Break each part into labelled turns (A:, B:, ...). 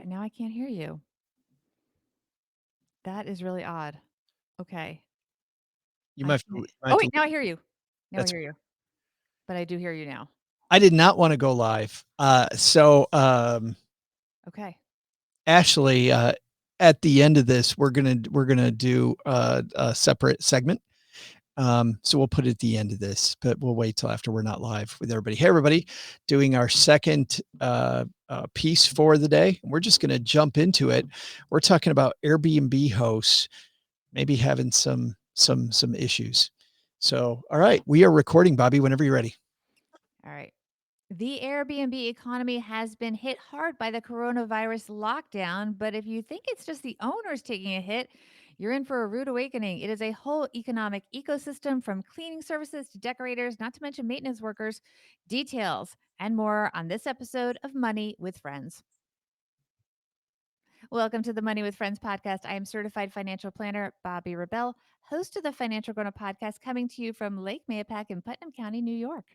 A: Now I can't hear you. That is really odd. Okay.
B: You
A: I
B: might have to,
A: can't.
B: you might
A: Oh
B: have
A: wait,
B: to,
A: now I hear you. Now I
B: that's
A: hear you. But I do hear you now.
B: I did not want to go live.
A: Okay.
B: Ashley, at the end of this, we're gonna do a separate segment. So we'll put it at the end of this, but we'll wait till after we're not live with everybody. Hey, everybody, doing our second piece for the day. We're just gonna jump into it. We're talking about Airbnb hosts maybe having some issues. So, all right, we are recording, Bobby. Whenever you're ready.
A: All right. The Airbnb economy has been hit hard by the coronavirus lockdown, but if you think it's just the owners taking a hit, you're in for a rude awakening. It is a whole economic ecosystem from cleaning services to decorators, not to mention maintenance workers. Details and more on this episode of Money with Friends. Welcome to the Money with Friends podcast. I am certified financial planner Bobby Rebel, host of the Financial Grown Up podcast, coming to you from Lake Mayapack in Putnam County, New York.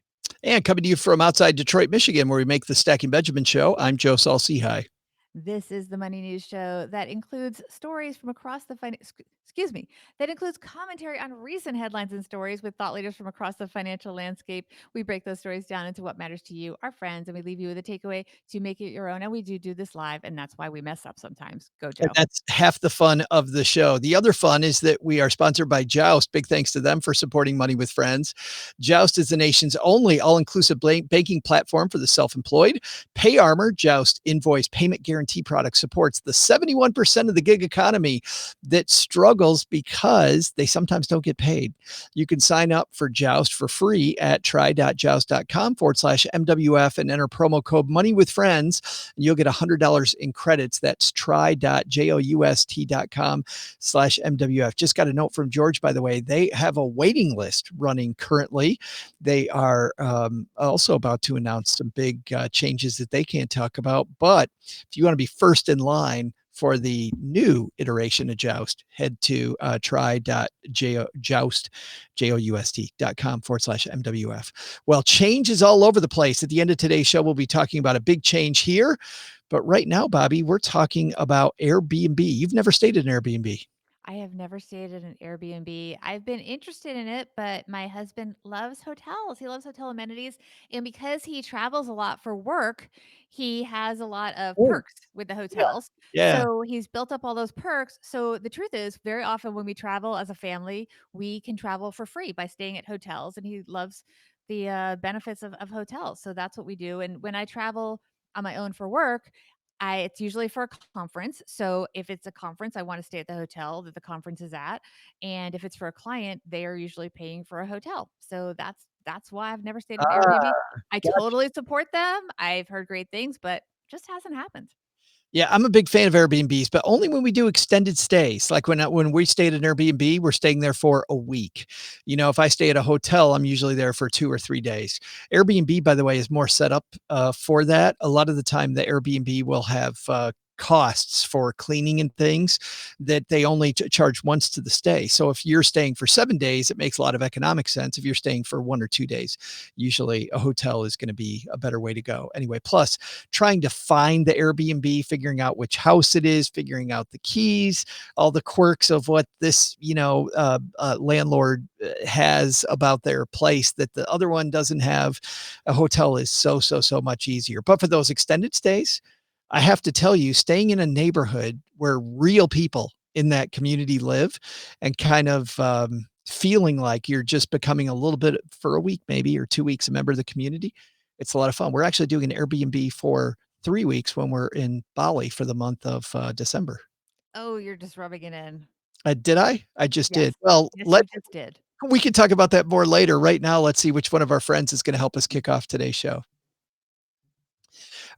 B: And coming to you from outside Detroit, Michigan, where we make the Stacking Benjamin show. I'm Joe Saul-Sehy.
A: This is the Money News Show that includes stories from across the excuse me, that includes commentary on recent headlines and stories with thought leaders from across the financial landscape. We break those stories down into what matters to you, our friends, and we leave you with a takeaway to make it your own. And we do this live, and that's why we mess up sometimes. Go,
B: And
A: Joe.
B: that's half the fun of the show. The other fun is that we are sponsored by Joust. Big thanks to them for supporting Money with Friends. Joust is the nation's only all-inclusive banking platform for the self-employed. PayArmor, Joust invoice payment guarantee product, supports the 71% of the gig economy that struggles because they sometimes don't get paid. You can sign up for Joust for free at try.joust.com/MWF and enter promo code Money with Friends, and you'll get $100 in credits. That's try.joust.com/MWF. Just got a note from George, by the way. They have a waiting list running currently. They are also about to announce some big changes that they can't talk about. But if you want to be first in line for the new iteration of Joust, head to try.joust.com/MWF. Well, change is all over the place. At the end of today's show, we'll be talking about a big change here. But right now, Bobby, we're talking about Airbnb. You've never stayed in an Airbnb.
A: I have never stayed at an Airbnb. I've been interested in it, but my husband loves hotels. He loves hotel amenities. And because he travels a lot for work, he has a lot of
B: Oh,
A: perks with the
B: yeah.
A: hotels.
B: Yeah.
A: So he's built up all those perks. So the truth is, very often when we travel as a family, we can travel for free by staying at hotels. And he loves the benefits of hotels. So that's what we do. And when I travel on my own for work, it's usually for a conference. So if it's a conference, I want to stay at the hotel that the conference is at. And if it's for a client, they are usually paying for a hotel. So that's why I've never stayed in Airbnb.
B: Ah,
A: I
B: gotcha.
A: totally support them. I've heard great things, but just hasn't happened.
B: Yeah, I'm a big fan of Airbnbs, but only when we do extended stays. Like when we stay at an Airbnb, we're staying there for a week. If I stay at a hotel, I'm usually there for 2 or 3 days. Airbnb, by the way, is more set up for that. A lot of the time, the Airbnb will have costs for cleaning and things that they only charge once to the stay. So if you're staying for 7 days, it makes a lot of economic sense. If you're staying for 1 or 2 days, usually a hotel is going to be a better way to go. Anyway, plus trying to find the Airbnb, figuring out which house it is, figuring out the keys, all the quirks of what this, landlord has about their place that the other one doesn't have. A hotel is so much easier. But for those extended stays, I have to tell you, staying in a neighborhood where real people in that community live and kind of feeling like you're just becoming a little bit for a week, maybe, or 2 weeks, a member of the community. It's a lot of fun. We're actually doing an Airbnb for 3 weeks when we're in Bali for the month of December.
A: Oh, you're just rubbing it in.
B: Did I? I just did.
A: Yes.
B: Well,
A: Yes, you just did.
B: we can talk about that more later. Right now, let's see which one of our friends is going to help us kick off today's show.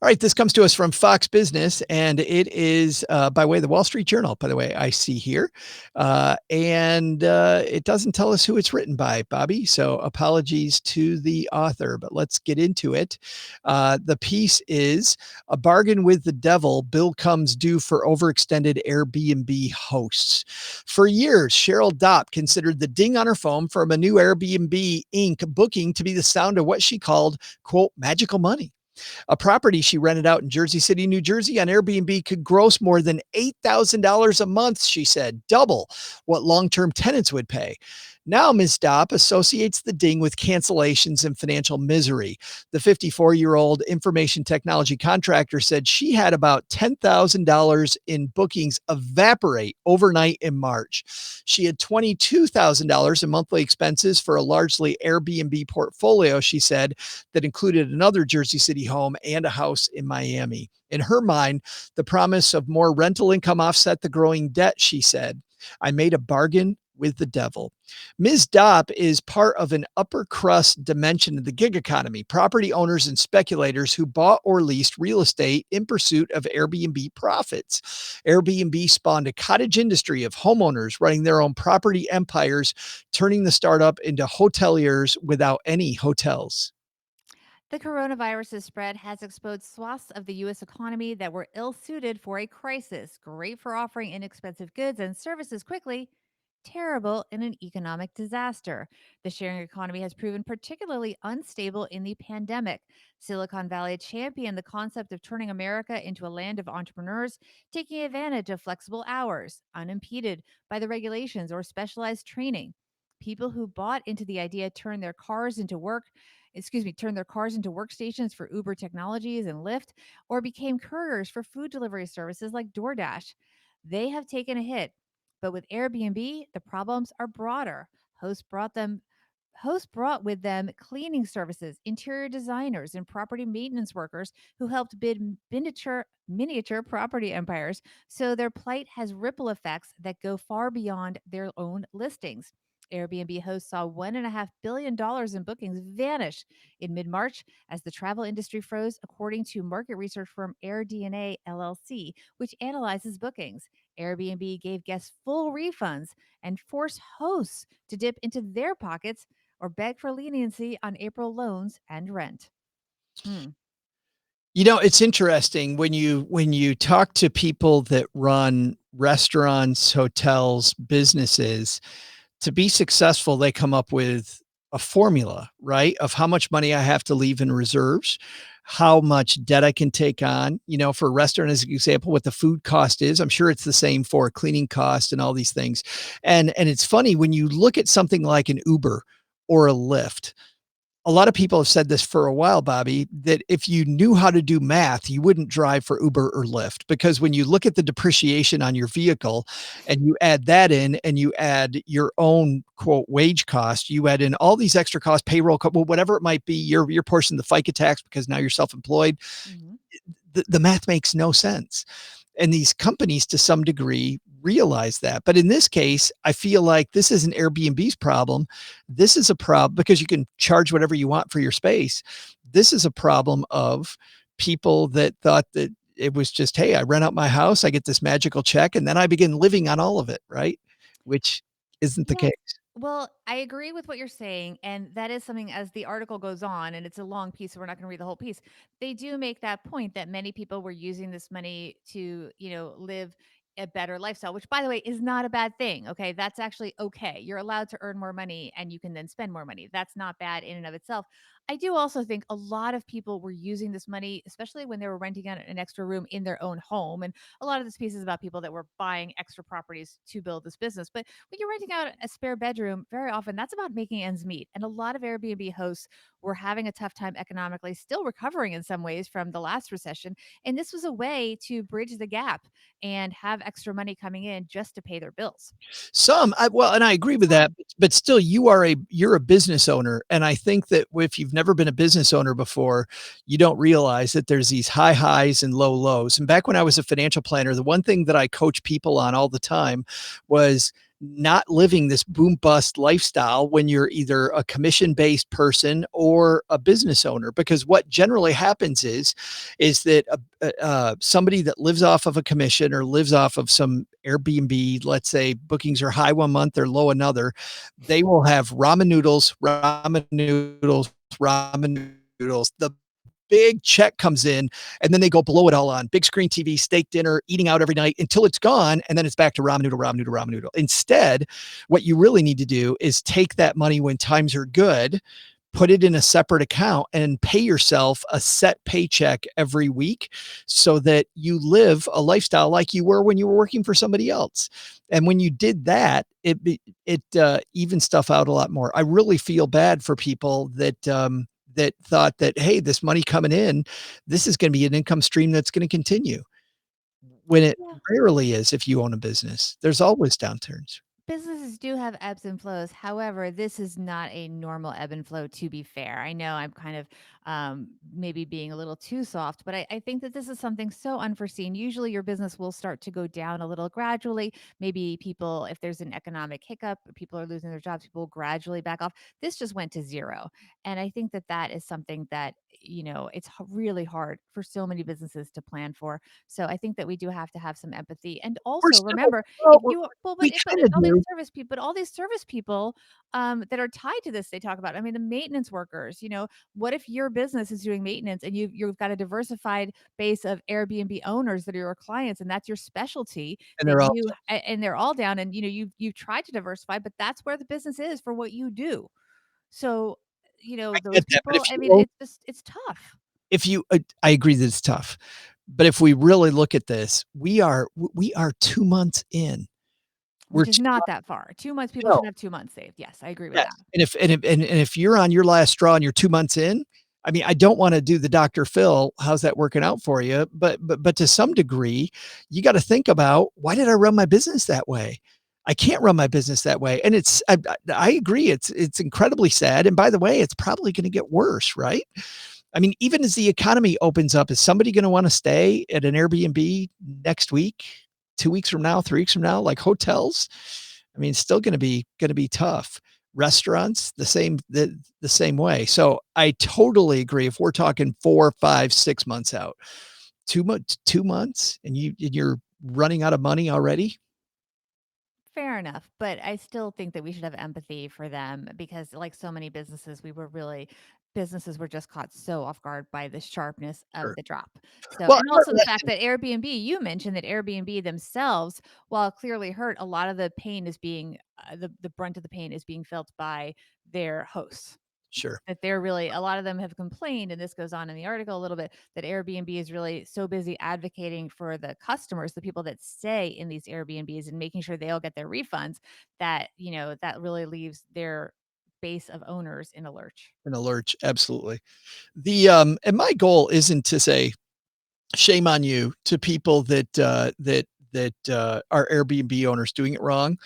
B: All right, this comes to us from Fox Business, and it is by way of the Wall Street Journal, by the way, I see here. And it doesn't tell us who it's written by, Bobby. So apologies to the author, but let's get into it. The piece is "A Bargain with the Devil, Bill Comes Due for Overextended Airbnb Hosts." For years, Cheryl Dopp considered the ding on her phone from a new Airbnb Inc. booking to be the sound of what she called, quote, magical money. A property she rented out in Jersey City, New Jersey on Airbnb could gross more than $8,000 a month, she said, double what long term tenants would pay. Now, Ms. Dopp associates the ding with cancellations and financial misery. The 54-year-old information technology contractor said she had about $10,000 in bookings evaporate overnight in March. She had $22,000 in monthly expenses for a largely Airbnb portfolio, she said, that included another Jersey City home and a house in Miami. In her mind, the promise of more rental income offset the growing debt, she said. I made a bargain with the devil. Ms. Dopp is part of an upper crust dimension of the gig economy, property owners and speculators who bought or leased real estate in pursuit of Airbnb profits. Airbnb spawned a cottage industry of homeowners running their own property empires, turning the startup into hoteliers without any hotels.
A: The coronavirus's spread has exposed swaths of the U.S. economy that were ill suited for a crisis, great for offering inexpensive goods and services quickly, terrible in an economic disaster. The sharing economy has proven particularly unstable in the pandemic. Silicon Valley championed the concept of turning America into a land of entrepreneurs, taking advantage of flexible hours, unimpeded by the regulations or specialized training. People who bought into the idea turned their cars into workstations for Uber Technologies and Lyft, or became couriers for food delivery services like DoorDash. They have taken a hit. But with Airbnb, the problems are broader. Hosts brought them Hosts brought with them cleaning services, interior designers, and property maintenance workers who helped build miniature property empires. So their plight has ripple effects that go far beyond their own listings. Airbnb hosts saw $1.5 billion in bookings vanish in mid March as the travel industry froze, according to market research firm AirDNA LLC, which analyzes bookings. Airbnb gave guests full refunds and forced hosts to dip into their pockets or beg for leniency on April loans and rent. Hmm.
B: It's interesting when you talk to people that run restaurants, hotels, businesses, to be successful, they come up with a formula, right? Of how much money I have to leave in reserves, how much debt I can take on. For a restaurant, as an example, what the food cost is. I'm sure it's the same for cleaning cost and all these things. And it's funny when you look at something like an Uber or a Lyft. A lot of people have said this for a while, Bobby, that if you knew how to do math, you wouldn't drive for Uber or Lyft, because when you look at the depreciation on your vehicle and you add that in and you add your own quote wage cost, you add in all these extra costs, payroll, whatever it might be, your portion of the FICA tax, because now you're self-employed,
A: Hmm.
B: the math makes no sense. And these companies, to some degree, realize that. But in this case, I feel like this isn't Airbnb's problem. This is a problem because you can charge whatever you want for your space. This is a problem of people that thought that it was just, hey, I rent out my house, I get this magical check, and then I begin living on all of it, right? Which isn't the
A: Yes.
B: case.
A: Well, I agree with what you're saying. And that is something as the article goes on, and it's a long piece, so we're not going to read the whole piece. They do make that point that many people were using this money to, live a better lifestyle, which by the way is not a bad thing. Okay. That's actually okay. You're allowed to earn more money and you can then spend more money. That's not bad in and of itself. I do also think a lot of people were using this money, especially when they were renting out an extra room in their own home. And a lot of this piece is about people that were buying extra properties to build this business. But when you're renting out a spare bedroom, very often that's about making ends meet. And a lot of Airbnb hosts were having a tough time economically, still recovering in some ways from the last recession. And this was a way to bridge the gap and have extra money coming in just to pay their bills.
B: And I agree with that,
A: Some.
B: but still you're a business owner. And I think that if you've never been a business owner before, you don't realize that there's these high highs and low lows. And back when I was a financial planner, the one thing that I coach people on all the time was not living this boom bust lifestyle when you're either a commission based person or a business owner, because what generally happens is that somebody that lives off of a commission or lives off of some Airbnb, let's say bookings are high one month, they're low another, they will have ramen noodles, ramen noodles, ramen noodles. The big check comes in, and then they go blow it all on big screen TV, steak dinner, eating out every night until it's gone. And then it's back to ramen noodle, ramen noodle, ramen noodle. Instead, what you really need to do is take that money when times are good, put it in a separate account and pay yourself a set paycheck every week so that you live a lifestyle like you were when you were working for somebody else. And when you did that, it evens stuff out a lot more. I really feel bad for people that thought that, hey, this money coming in, this is going to be an income stream that's going to continue, when it
A: Yeah.
B: rarely is. If you own a business, there's always downturns.
A: Businesses do have ebbs and flows. However, this is not a normal ebb and flow, to be fair. I know I'm kind of maybe being a little too soft, but I think that this is something so unforeseen. Usually, your business will start to go down a little gradually. Maybe people, if there's an economic hiccup, people are losing their jobs, people will gradually back off. This just went to zero. And I think that that is something that, it's really hard for so many businesses to plan for. So I think that we do have to have some empathy. And
B: We're
A: also
B: still,
A: remember,
B: well,
A: if you well,
B: we
A: but
B: kind of
A: all these
B: do.
A: service people, but all these service people, that are tied to this, they talk about, I mean, the maintenance workers, what if your business is doing maintenance and you've got a diversified base of Airbnb owners that are your clients, and that's your specialty
B: And
A: that
B: they're all,
A: and they're all down, and, you've tried to diversify, but that's where the business is for what you do. So,
B: I
A: those
B: get that, but
A: people, I mean, it's tough,
B: if you I agree that it's tough, but if we really look at this, we are 2 months in. We're
A: which is
B: 2
A: not
B: months.
A: that far. 2 months, people
B: No.
A: should have 2 months saved. Yes, I agree with
B: Yes,
A: that.
B: and if you're on your last straw and you're 2 months in, I mean, I don't wanna do the Dr. Phil, "How's that working out for you?" But to some degree, you gotta think about, "Why did I run my business that way?" I can't run my business that way, and I agree, it's incredibly sad, and by the way, it's probably gonna get worse, right? I mean, even as the economy opens up, is somebody gonna wanna stay at an Airbnb next week, 2 weeks from now, 3 weeks from now, like hotels? I mean, it's still gonna be tough. Restaurants, the same way. So I totally agree. If we're talking 4, 5, 6 months out, 2 months and you're running out of money already?
A: Fair enough, but I still think that we should have empathy for them because, like so many businesses, businesses were just caught so off guard by the sharpness of
B: Sure.
A: the drop. So,
B: Well,
A: and also the fact that Airbnb, you mentioned that Airbnb themselves, while clearly hurt, a lot of the pain is being, the brunt of the pain is being felt by their hosts.
B: sure.
A: That they're really, a lot of them have complained, and this goes on in the article a little bit, that Airbnb is really so busy advocating for the customers, the people that stay in these Airbnbs and making sure they all get their refunds, that, that really leaves their base of owners in a lurch.
B: In a lurch, absolutely. And my goal isn't to say, "Shame on you," to people that are Airbnb owners doing it wrong.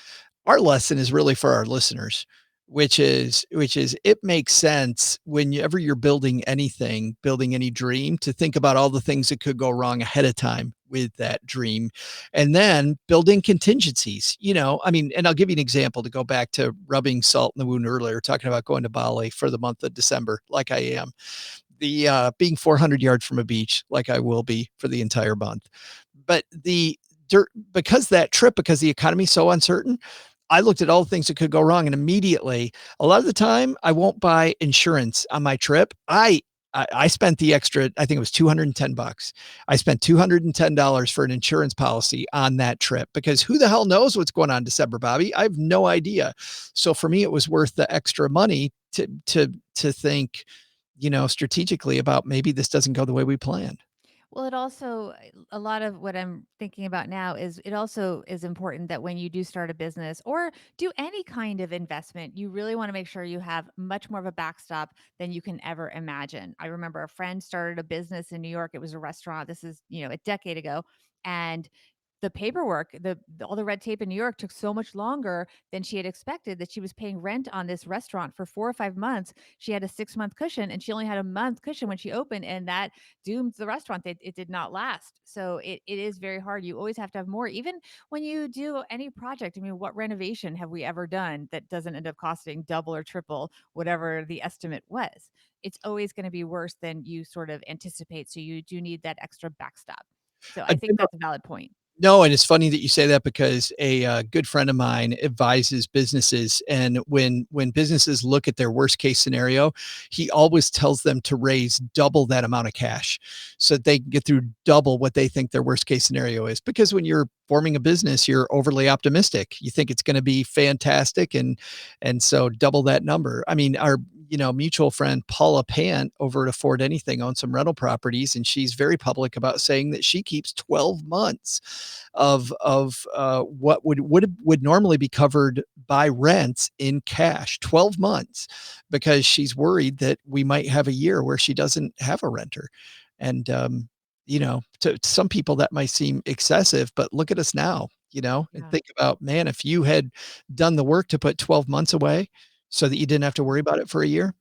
B: Our lesson is really for our listeners, which is it makes sense whenever you're building anything, building any dream, to think about all the things that could go wrong ahead of time with that dream, and then building contingencies. I mean, and I'll give you an example to go back to rubbing salt in the wound earlier, talking about going to Bali for the month of December, like I am. Being 400 yards from a beach, like I will be for the entire month. But the dirt, because the economy is so uncertain, I looked at all the things that could go wrong, and immediately, a lot of the time, I won't buy insurance on my trip. I spent the extra, I think it was $210. I spent $210 for an insurance policy on that trip because who the hell knows what's going on in December, Bobby? I have no idea. So for me, it was worth the extra money to think, strategically about maybe this doesn't go the way we planned.
A: Well, it also, a lot of what I'm thinking about now is, it also is important that when you do start a business or do any kind of investment, you really want to make sure you have much more of a backstop than you can ever imagine. I remember a friend started a business in New York. It was a restaurant. This is, a decade ago. And the paperwork, all the red tape in New York took so much longer than she had expected, that she was paying rent on this restaurant for 4 or 5 months. She had a 6 month cushion, and she only had a month cushion when she opened, and that doomed the restaurant. It did not last. So it is very hard. You always have to have more, even when you do any project. I mean, what renovation have we ever done that doesn't end up costing double or triple whatever the estimate was? It's always going to be worse than you sort of anticipate. So you do need that extra backstop. So I think
B: You know,
A: that's a valid point.
B: no, and it's funny that you say that because a good friend of mine advises businesses, and when businesses look at their worst case scenario, he always tells them to raise double that amount of cash so that they can get through double what they think their worst case scenario is. Because when you're forming a business, you're overly optimistic. You think it's going to be fantastic, and so double that number. I mean, mutual friend Paula Pant over at Afford Anything owns some rental properties, and she's very public about saying that she keeps 12 months of what would normally be covered by rents in cash, 12 months, because she's worried that we might have a year where she doesn't have a renter. And to some people that might seem excessive, but look at us now, and
A: Yeah.
B: think about, man, if you had done the work to put 12 months away so that you didn't have to worry about it for a year.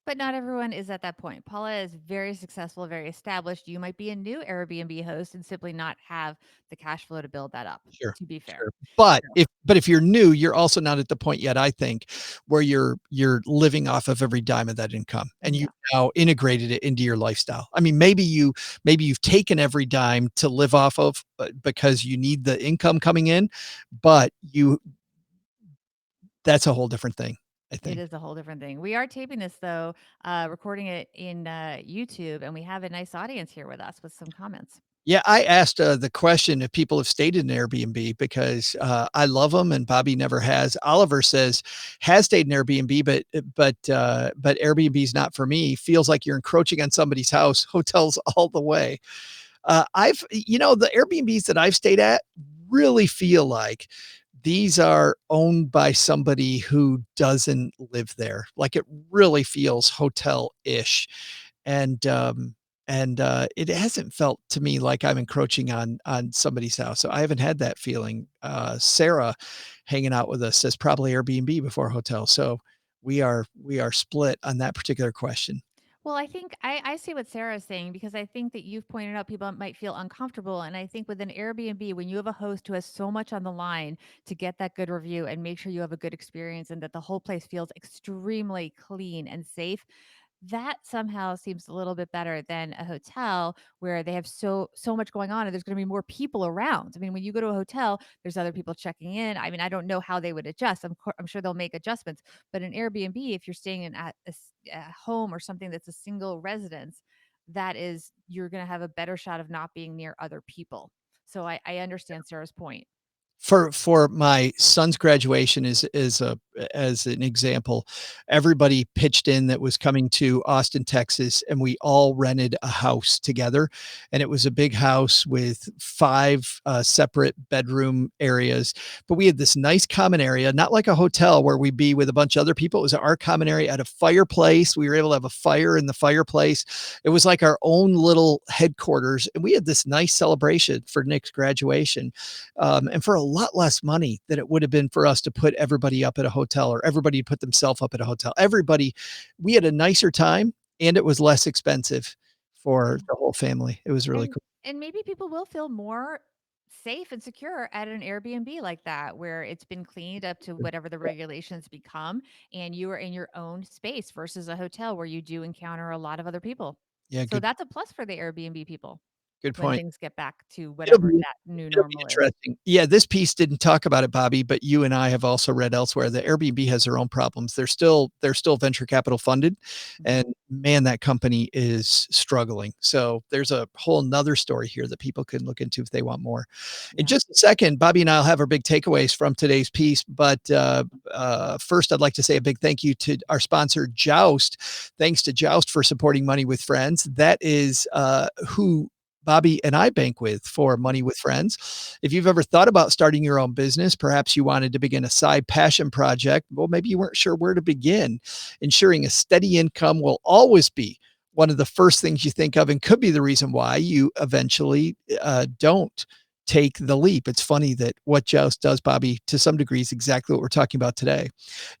A: But not everyone is at that point. Paula is very successful, very established. You might be a new Airbnb host and simply not have the cash flow to build that up,
B: Sure,
A: to be fair.
B: sure. But
A: So,
B: if you're new, you're also not at the point yet, I think, where you're living off of every dime of that income and you
A: no.
B: now integrated it into your lifestyle. I mean, maybe you've taken every dime to live off of because you need the income coming in, but you that's a whole different thing, I
A: It
B: think.
A: is a whole different thing. We are taping this though, recording it in YouTube, and we have a nice audience here with us with some comments.
B: Yeah, I asked the question if people have stayed in Airbnb because I love them and Bobby never has. Oliver says has stayed in Airbnb, but Airbnb is not for me. Feels like you're encroaching on somebody's house. Hotels all the way. The Airbnbs that I've stayed at really feel like these are owned by somebody who doesn't live there. Like it really feels hotel-ish. And it hasn't felt to me like I'm encroaching on somebody's house. So I haven't had that feeling. Sarah hanging out with us says probably Airbnb before hotel. So we are split on that particular question.
A: Well, I think I see what Sarah is saying because I think that you've pointed out people might feel uncomfortable. And I think with an Airbnb, when you have a host who has so much on the line to get that good review and make sure you have a good experience and that the whole place feels extremely clean and safe, that somehow seems a little bit better than a hotel where they have so much going on and there's going to be more people around. I mean, when you go to a hotel, there's other people checking in. I mean, I don't know how they would adjust. I'm sure they'll make adjustments. But an Airbnb, if you're staying in at a home or something that's a single residence, that is you're going to have a better shot of not being near other people. So I understand Sarah's point.
B: For my son's graduation as an example, everybody pitched in that was coming to Austin, Texas, and we all rented a house together. And it was a big house with five separate bedroom areas. But we had this nice common area, not like a hotel where we'd be with a bunch of other people. It was our common area at a fireplace. We were able to have a fire in the fireplace. It was like our own little headquarters. And we had this nice celebration for Nick's graduation, and for a lot less money than it would have been for us to put everybody up at a hotel or everybody put themselves up at a hotel. We had a nicer time and it was less expensive for
A: Yeah.
B: the whole family. It was really
A: And
B: cool.
A: and maybe people will feel more safe and secure at an Airbnb like that, where it's been cleaned up to whatever the regulations become, and you are in your own space versus a hotel where you do encounter a lot of other people.
B: Yeah,
A: So
B: good,
A: that's a plus for the Airbnb people
B: good
A: when
B: point.
A: things get back to
B: It'll
A: whatever
B: be
A: that new
B: it'll be
A: normal is.
B: interesting. Yeah, this piece didn't talk about it, Bobby, but you and I have also read elsewhere that Airbnb has their own problems. They're still venture capital funded,
A: Mhm.
B: and man, that company is struggling. So there's a whole nother story here that people can look into if they want more. In
A: Yeah.
B: just a second, Bobby and I'll have our big takeaways from today's piece, but first, I'd like to say a big thank you to our sponsor, Joust. Thanks to Joust for supporting Money with Friends. That is who Bobby and I bank with for Money with Friends. If you've ever thought about starting your own business, perhaps you wanted to begin a side passion project, well, maybe you weren't sure where to begin. Ensuring a steady income will always be one of the first things you think of and could be the reason why you eventually don't take the leap. It's funny that what Joust does, Bobby, to some degree is exactly what we're talking about today.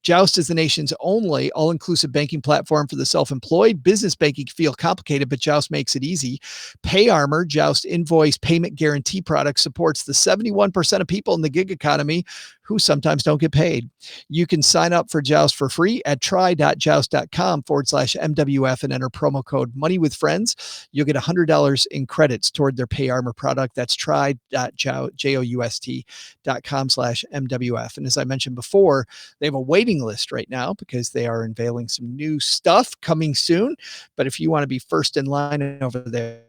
B: Joust is the nation's only all-inclusive banking platform for the self-employed. Business banking can feel complicated, but Joust makes it easy. PayArmor, Joust invoice payment guarantee product, supports the 71% of people in the gig economy who sometimes don't get paid. You can sign up for Joust for free at try.joust.com/MWF and enter promo code Money with Friends. You'll get $100 in credits toward their PayArmor product. That's try.joust.com/MWF. And as I mentioned before, they have a waiting list right now because they are unveiling some new stuff coming soon. But if you want to be first in line over there,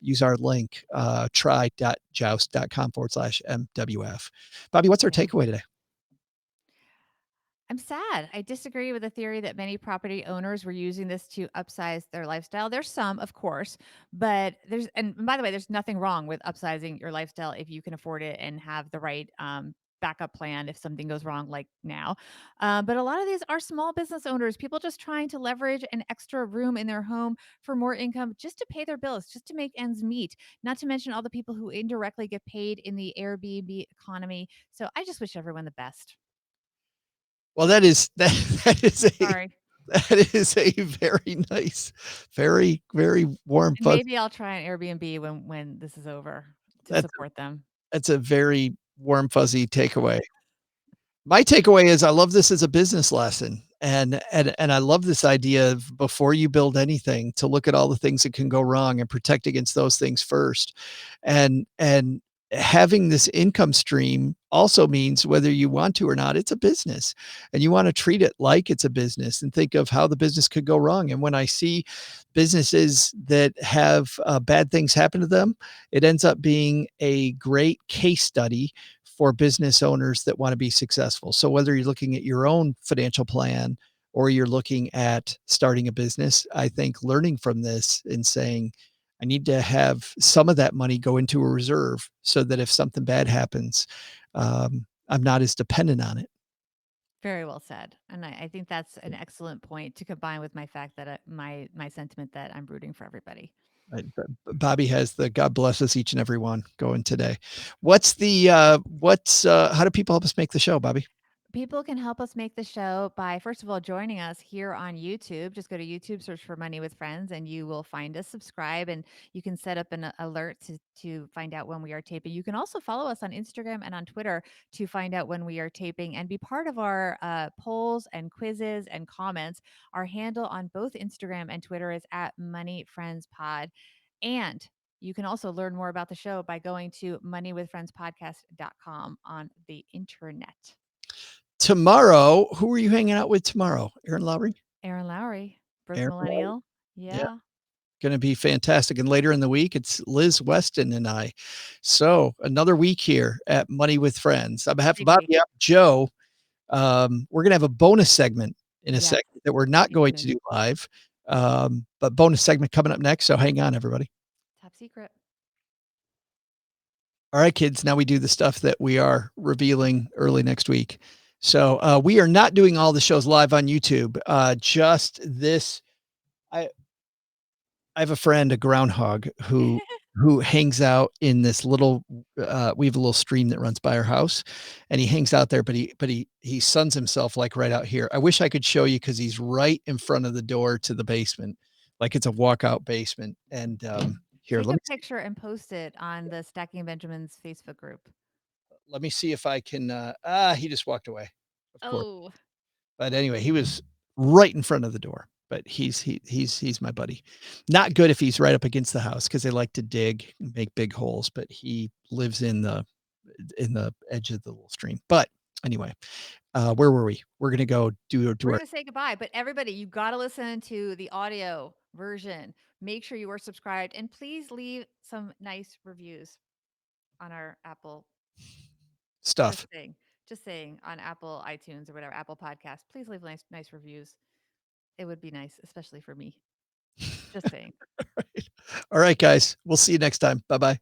B: use our link, try.joust.com/MWF. Bobby, what's our
A: Yeah.
B: takeaway today?
A: I'm sad. I disagree with the theory that many property owners were using this to upsize their lifestyle. There's some, of course, but and by the way, there's nothing wrong with upsizing your lifestyle if you can afford it and have the right backup plan if something goes wrong, like now. But a lot of these are small business owners, people just trying to leverage an extra room in their home for more income just to pay their bills, just to make ends meet. Not to mention all the people who indirectly get paid in the Airbnb economy. So I just wish everyone the best.
B: Well, that is a
A: Sorry.
B: that is a very nice, very, very warm
A: And
B: fuzz.
A: maybe I'll try an Airbnb when this is over to
B: That's
A: support them.
B: that's a very warm, fuzzy takeaway. My takeaway is I love this as a business lesson, and I love this idea of before you build anything to look at all the things that can go wrong and protect against those things first. And having this income stream also means whether you want to or not, it's a business, and you want to treat it like it's a business and think of how the business could go wrong. And when I see businesses that have bad things happen to them, it ends up being a great case study for business owners that want to be successful. So whether you're looking at your own financial plan or you're looking at starting a business, I think learning from this and saying, I need to have some of that money go into a reserve so that if something bad happens, I'm not as dependent on it.
A: Very well said, and I think that's an excellent point to combine with my fact that, my sentiment that I'm rooting for everybody.
B: Bobby has the God bless us each and every one going today. How do people help us make the show, Bobby?
A: People can help us make the show by, first of all, joining us here on YouTube. Just go to YouTube, search for Money with Friends, and you will find us. Subscribe, and you can set up an alert to find out when we are taping. You can also follow us on Instagram and on Twitter to find out when we are taping and be part of our polls and quizzes and comments. Our handle on both Instagram and Twitter is at Money Friends Pod. And you can also learn more about the show by going to moneywithfriendspodcast.com on the internet.
B: Tomorrow, who are you hanging out with tomorrow? Aaron Lowry?
A: Aaron Lowry, birth
B: Aaron Lowry.
A: millennial.
B: Yeah,
A: Yeah.
B: gonna be fantastic, and later in the week, it's Liz Weston and I. So, another week here at Money with Friends. On behalf of
A: Big week.
B: Bobby, I'm Joe. We're gonna have a bonus segment in a
A: Yes.
B: second that we're not
A: Stay
B: going to
A: tuned.
B: do live, but bonus segment coming up next, so hang on, everybody.
A: Top secret.
B: All right, kids, now we do the stuff that we are revealing early next week. So, we are not doing all the shows live on YouTube, just this. I I have a friend, a groundhog, who hangs out in this little we have a little stream that runs by our house, and he hangs out there, but he suns himself, like, right out here. I wish I could show you because he's right in front of the door to the basement, like it's a walkout basement, and, here,
A: Take a picture and post it on the Stacking Benjamins Facebook group.
B: let me see if I can, he just walked away, of course.
A: Oh,
B: But anyway, he was right in front of the door, but he's my buddy. Not good if he's right up against the house because they like to dig and make big holes, but he lives in the edge of the little stream. But anyway, where were we? We're gonna go do
A: we're
B: our
A: gonna say goodbye, but everybody, you gotta listen to the audio version. Make sure you are subscribed, and please leave some nice reviews on our Apple. Just
B: stuff.
A: saying, just saying, on Apple iTunes or whatever, Apple Podcast. Please leave nice reviews. It would be nice, especially for me. Just saying.
B: All right, guys. We'll see you next time. Bye bye.